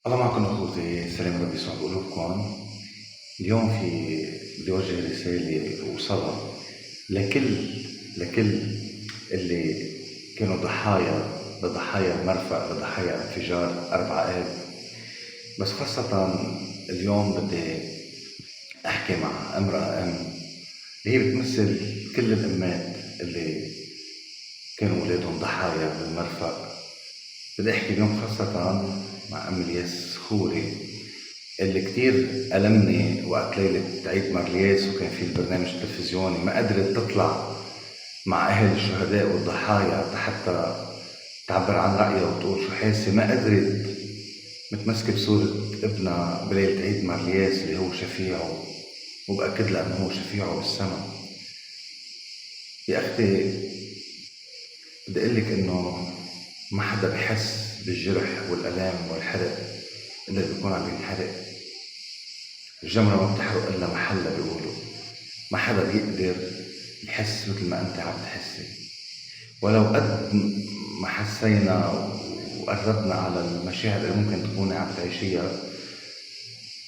الله معكم أخوتي، سلام ربي يسعد قلوبكم. اليوم بدي أوجه رسالة وصلاة لكل اللي كانوا لضحايا المرفأ، لضحايا انفجار 4 آب. بس خاصة اليوم بدي أحكي مع امرأة اللي هي بتمثل كل الأمات اللي كانوا ولادهم ضحايا بالمرفأ. بدي أحكي اليوم خاصة مع أم الياس خوري اللي كتير ألمني وقت ليلة عيد مارلياس، وكان في البرنامج التلفزيوني ما قدرت تطلع مع أهل الشهداء والضحايا حتى تعبر عن رأيها وتقول شو حاسة. ما قدرت، متمسكة بصورة ابنها بليلة عيد مارلياس اللي هو شفيعه، وبأكد لها أنه هو شفيعه بالسما. يا أختي بدي أقول لك إنه ما حدا بحس بالجرح والألام والحرق إلا اللي بيكون عم ينحرق. الجمرة ما بتحرق إلا محلها بيقولوا. ما حدا بيقدر يحس مثل ما أنت عم تحسي، ولو قد ما حسينا وقربنا على المشاعر اللي ممكن تكوني عم تعيشيها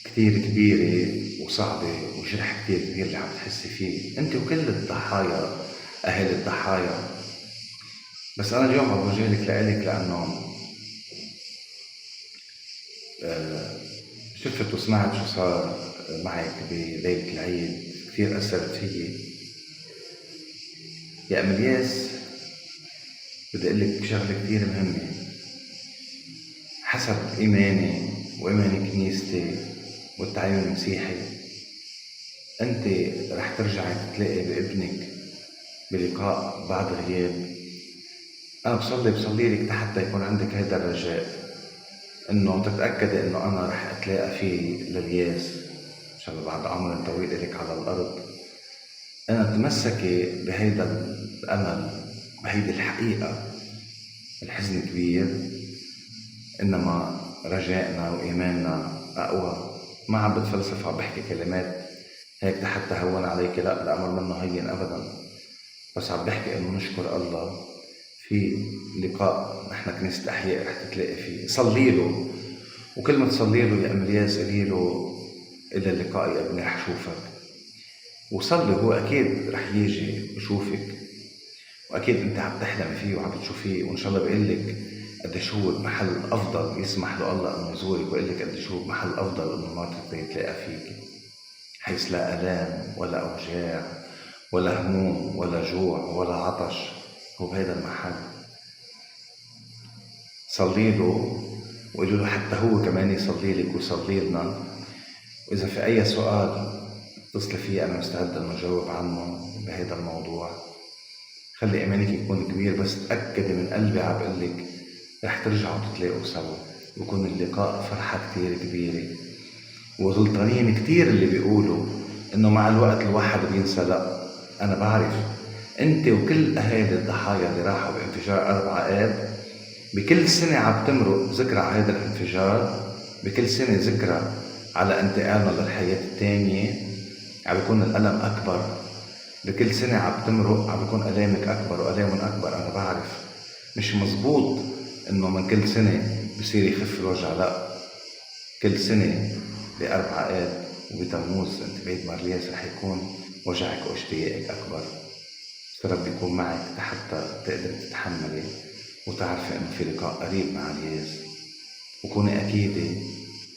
كتير كبيرة وصعبة، وجرح كتير كبير اللي عم تحسي فيه أنت وكل الضحايا، أهل الضحايا. بس أنا اليوم عم بوجه لك لأنه شفت وسمعت شو صار معك بليلة العيد، كثير أثرت فيي يا أم الياس. بدي أقول لك شغلة كثير مهمة. حسب إيماني وإيمان كنيستي والتعليم المسيحي، أنت رح ترجعي تتلاقي بابنك بلقاء بعد غياب. أنا بصلي لك حتى يكون عندك هذا الرجاء، إنه تتأكدي إنه أنا رح أتلاقى فيه للياس إن شاء الله بعد عمر طويل إلك على الأرض. أنا تمسكي بهيدا الأمل، بهيدي الحقيقة. الحزن كبير، إنما رجائنا وإيماننا أقوى. ما عم بتفلسف، عم بحكي كلمات هيك حتى هون عليك، لا الأمر منه هين أبدا. بس عم بحكي إنه نشكر الله في لقاء نحن كنيسة أحياء رح تتلاقي فيه. صلي له، وكل ما تصلي له يا أم الياس قولي له إلى اللقاء يا ابني رح شوفك. وصلي، هو أكيد رح يجي يشوفك، وأكيد أنت عم تحلم فيه وعم تشوفيه، وإن شاء الله بيقول لك قديش هو بمحل أفضل يسمح له الله إنه يزورك، ويقول لك قديش هو بمحل أفضل إنه ما يتلاقى فيك، حيث لا آلام ولا أوجاع ولا هموم ولا جوع ولا عطش. هو بهذا المحل. صلي له وقولوا له حتى هو كمان يصلي لك ويصلي لنا. وإذا في أي سؤال اتصلي فيي، أنا مستعد إنه أجاوب عنه بهذا الموضوع. خلي إيمانك يكون كبير، بس تأكدي من قلبي عم بقلك رح ترجعوا تتلاقوا سوا، ويكون اللقاء فرحة كتير كبيرة. وغلطانين كتير اللي بيقولوا إنه مع الوقت الواحد بينسى. لا، أنا بعرف أنت وكل أهالي الضحايا اللي راحوا بانفجار 4 آب بكل سنة عم تمرق ذكرى هذا الانفجار، بكل سنة ذكرى على انتقالنا للحياة التانية عم بيكون الألم أكبر. بكل سنة عم تمرق عم بيكون ألامك أكبر وألامهم أكبر. أنا بعرف مش مزبوط إنه من كل سنة بصير يخف الوجع، لا، كل سنة ب4 آب وبتموز أنت بعيد مارلياس رح يكون وجعك واشتياقك أكبر. بس ربي يكون معك حتى تقدر تتحملي وتعرفي إنه في لقاء قريب مع الياس. وكوني أكيدة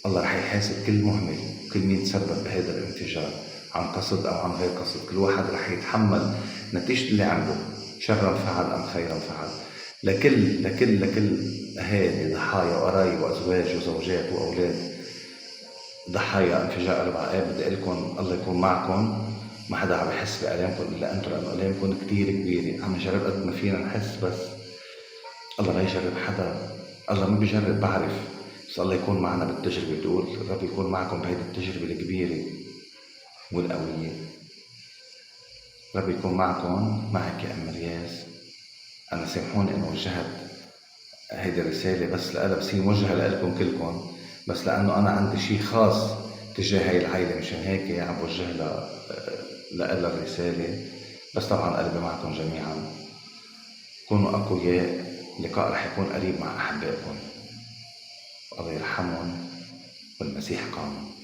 الله رح يحاسب كل مهمل وكل مين تسبب بهذا الانفجار عن قصد أو عن غير قصد. كل واحد رح يتحمل نتيجة اللي عنده، شرا فعل أم خيرا فعل. لكل أهالي ضحايا وقرايب وأزواج وزوجات وأولاد ضحايا انفجار 4 آب بدي أقلكن الله يكون معكم. ما حدا عم يحس بآلامكم إلا أنتم، لأنه آلامكم كتير كبيرة. عم نجرب قد ما فينا نحس، بس الله لا يجرب حدا. الله ما بيجرب، بعرف، بس الله يكون معنا بالتجربة. بتقول الرب يكون معكم بهيدي التجربة الكبيرة والقوية. رب يكون معكم، معك يا أم الياس. أنا سامحوني إنه وجهت هيدي الرسالة بس لألا، بس هي موجهة لإلكم كلكم، بس لأنه أنا عندي شي خاص تجاه هاي العائلة، مشان هيك عم بوجه لها الرسالة. بس طبعا قلبي معكم جميعا. كونوا أقوياء، اللقاء رح يكون قريب مع أحبائكم. الله يرحمهم والمسيح قام.